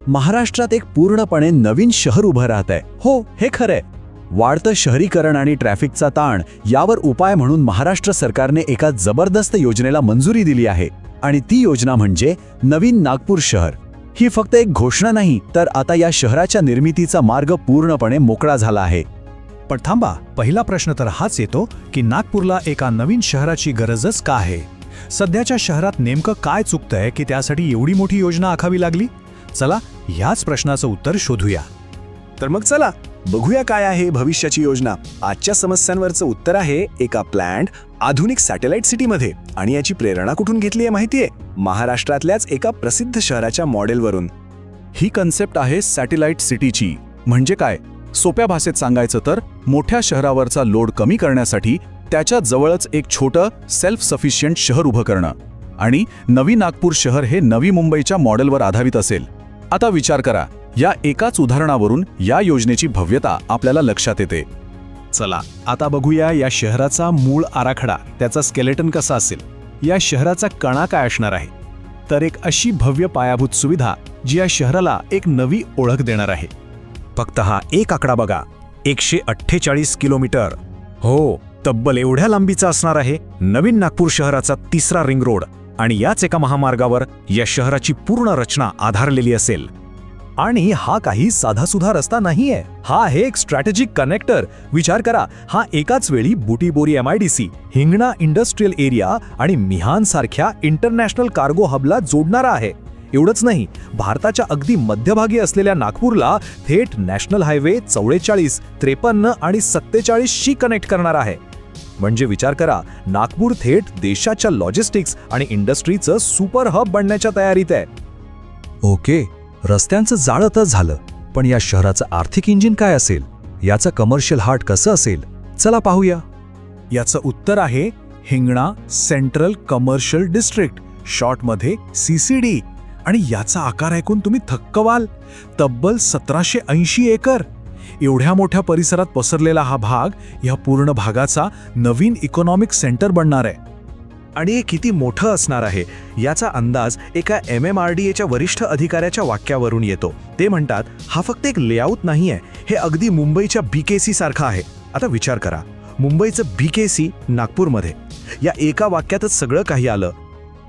महाराष्ट्रात एक पूर्णपणे नवीन शहर उभं राहत आहे. हो, हे खरंय. वाढतं शहरीकरण आणि ट्रॅफिकचा ताण यावर उपाय म्हणून महाराष्ट्र सरकारने एका जबरदस्त योजनेला मंजुरी दिली आहे. आणि ती योजना म्हणजे नवीन नागपूर शहर. ही फक्त एक घोषणा नाही, तर आता या शहराच्या निर्मितीचा मार्ग पूर्णपणे मोकळा झाला आहे. पण थांबा, पहिला प्रश्न तर हाच येतो की नागपूरला एका नवीन शहराची गरजच का आहे? सध्याच्या शहरात नेमकं काय चुकतंय की त्यासाठी एवढी मोठी योजना आखावी लागली? चला ह्याच प्रश्नाचं उत्तर शोधूया. तर मग चला बघूया काय आहे भविष्याची योजना. आजच्या समस्यांवरचं उत्तर आहे एका प्लॅन्ड आधुनिक सॅटेलाइट सिटीमध्ये. आणि याची प्रेरणा कुठून घेतली आहे माहितीये? महाराष्ट्रातल्याच एका प्रसिद्ध शहराच्या मॉडेलवरून. ही कन्सेप्ट आहे सॅटेलाइट सिटीची. म्हणजे काय? सोप्या भाषेत सांगायचं तर मोठ्या शहरावरचा लोड कमी करण्यासाठी त्याच्या जवळच एक छोटं सेल्फ सफिशियंट शहर उभं करणं. आणि नवी नागपूर शहर हे नवी मुंबईच्या मॉडेलवर आधारित असेल. आता विचार करा, या एकाच उदाहरणावरून या योजनेची भव्यता आपल्याला लक्षात येते. चला आता बघूया या शहराचा मूळ आराखडा, त्याचा स्केलेटन कसा असेल, या शहराचा कणा काय असणार आहे. तर एक अशी भव्य पायाभूत सुविधा जी या शहराला एक नवी ओळख देणार आहे. फक्त हा एक आकडा बघा, 148 किलोमीटर. हो, तब्बल एवढ्या लांबीचा असणार आहे नवीन नागपूर शहराचा तिसरा रिंग रोड. आणि याच एका महामार्गावर या शहराची पूर्ण रचना आधारलेली असेल. आणि हा काही साधासुधा रस्ता नाहीये, हा आहे एक स्ट्रॅटेजिक कनेक्टर. विचार करा, हा एकाच वेळी Butibori MIDC, Hingna industrial area आणि मिहान सारख्या इंटरनॅशनल कार्गो हबला जोडणारा आहे. एवढंच नाही, भारताच्या अगदी मध्यभागी असलेल्या नागपूरला थेट नॅशनल हायवे 44, 53 आणि 47 शी कनेक्ट करणार आहे. म्हणजे विचार करा, नागपूर थेट देशाच्या लॉजिस्टिक्स आणि इंडस्ट्रीचं सुपर हब बनण्याच्या तयारीत आहे. ओके, रस्त्यांचं जाळं तर झालं, पण या शहराचं आर्थिक इंजिन काय असेल? याचं कमर्शियल हार्ट कसं असेल? चला पाहूया. याचं उत्तर आहे हिंगणा सेंट्रल कमर्शियल डिस्ट्रिक्ट, शॉर्टमध्ये CCD. आणि याचा आकार ऐकून तुम्ही थक्क व्हाल. तब्बल 1780 एकर. एवढ्या मोठ्या परिसरात पसरलेला हा भाग या पूर्ण भागाचा नवीन इकॉनॉमिक सेंटर बनणार आहे. आणि हे किती मोठं असणार आहे याचा अंदाज एका MMRDAच्या वरिष्ठ अधिकाऱ्याच्या वाक्यावरून येतो. ते म्हणतात, हा फक्त एक लेआउट नाहीये, हे अगदी मुंबईच्या BKC सारखं आहे. आता विचार करा, मुंबईचं BKC नागपूरमध्ये. या एका वाक्यातच सगळं काही आलं.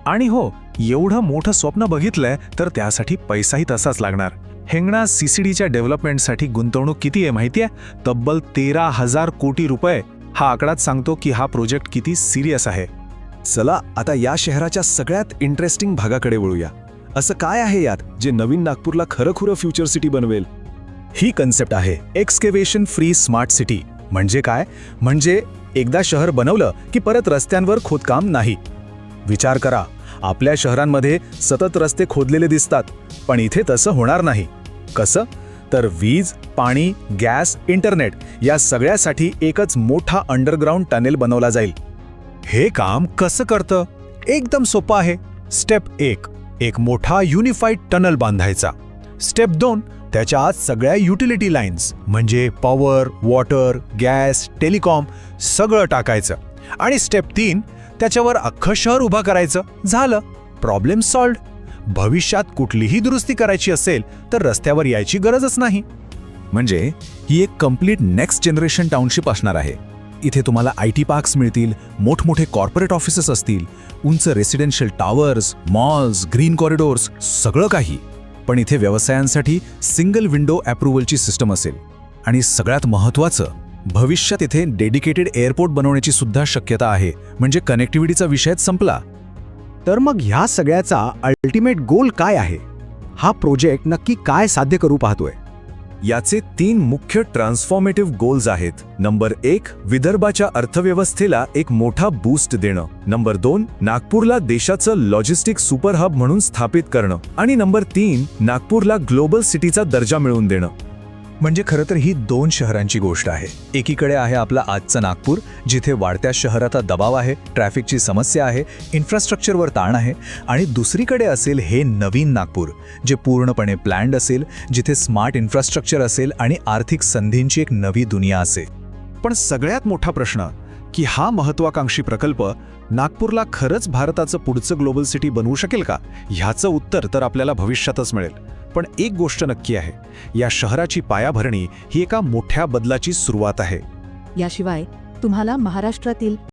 आणि हो, एवढं मोठं स्वप्न बघितलंय तर त्यासाठी पैसाही तसाच लागणार. हिंगणा CCDच्या डेव्हलपमेंटसाठी गुंतवणूक किती आहे माहितीये? तब्बल 13,000 कोटी रुपये. हा आकडाच सांगतो की हा प्रोजेक्ट किती सिरियस आहे. चला आता या शहराच्या सगळ्यात इंटरेस्टिंग भागाकडे वळूया. असं काय आहे यात जे नवीन नागपूरला खरंखुरं फ्युचर सिटी बनवेल? ही कन्सेप्ट आहे एक्सकेव्हेशन फ्री स्मार्ट सिटी. म्हणजे काय? म्हणजे एकदा शहर बनवलं की परत रस्त्यांवर खोदकाम नाही. विचार करा, आपल्या शहरांमध्ये सतत रस्ते खोदलेले दिसतात, पण इथे तसं होणार नाही. कसं? तर वीज, पाणी, गॅस, इंटरनेट या सगळ्यासाठी एकच मोठा अंडरग्राऊंड टनेल बनवला जाईल. हे काम कसं करतं? एकदम सोपं आहे. स्टेप 1, एक मोठा युनिफाईड टनल बांधायचा. स्टेप 2, त्याच्या आत सगळ्या युटिलिटी लाईन्स म्हणजे पॉवर, वॉटर, गॅस, टेलिकॉम सगळं टाकायचं. आणि स्टेप 3, त्याच्यावर अख्खं शहर उभं करायचं. झालं, प्रॉब्लेम सॉल्व्ड. भविष्यात कुठलीही दुरुस्ती करायची असेल तर रस्त्यावर यायची गरजच नाही. म्हणजे ही एक कम्प्लीट नेक्स्ट जनरेशन टाउनशिप असणार आहे. इथे तुम्हाला IT पार्क्स मिळतील, मोठमोठे कॉर्पोरेट ऑफिसेस असतील, उंच residential towers, malls, green corridors, सगळं काही. पण इथे व्यवसायांसाठी सिंगल विंडो अप्रूव्हलची सिस्टम असेल. आणि सगळ्यात महत्त्वाचं, भविष्यात इथे डेडिकेटेड एअरपोर्ट बनवण्याची सुद्धा शक्यता आहे. म्हणजे कनेक्टिव्हिटीचा विषयच संपला. तर मग ह्या सगळ्याचा अल्टिमेट गोल काय आहे? हा प्रोजेक्ट नक्की काय साध्य करू पाहतोय? याचे 3 मुख्य ट्रान्सफॉर्मेटिव्ह गोल्स आहेत. नंबर 1, विदर्भाच्या अर्थव्यवस्थेला एक मोठा बूस्ट देणं. नंबर 2, नागपूरला देशाचं लॉजिस्टिक सुपर हब म्हणून स्थापित करणं. आणि नंबर 3, नागपूरला ग्लोबल सिटीचा दर्जा मिळवून देणं. म्हणजे खरं तर ही 2 शहरांची गोष्ट आहे. एकीकडे आहे आपला आजचं नागपूर, जिथे वाढत्या शहराचा दबाव आहे, ट्रॅफिकची समस्या आहे, इन्फ्रास्ट्रक्चरवर ताण आहे. आणि दुसरीकडे असेल हे नवीन नागपूर, जे पूर्णपणे प्लॅन्ड असेल, जिथे स्मार्ट इन्फ्रास्ट्रक्चर असेल आणि आर्थिक संधींची एक नवी दुनिया असेल. पण सगळ्यात मोठा प्रश्न की हा महत्त्वाकांक्षी प्रकल्प नागपूरला खरंच भारताचं पुढचं ग्लोबल सिटी बनवू शकेल का? ह्याचं उत्तर तर आपल्याला भविष्यातच मिळेल. पण एक गोष्ट नक्की आहे, या शहराची पायाभरणी ही एका मोठ्या बदलाची सुरुवात आहे. याशिवाय तुम्हाला महाराष्ट्रातील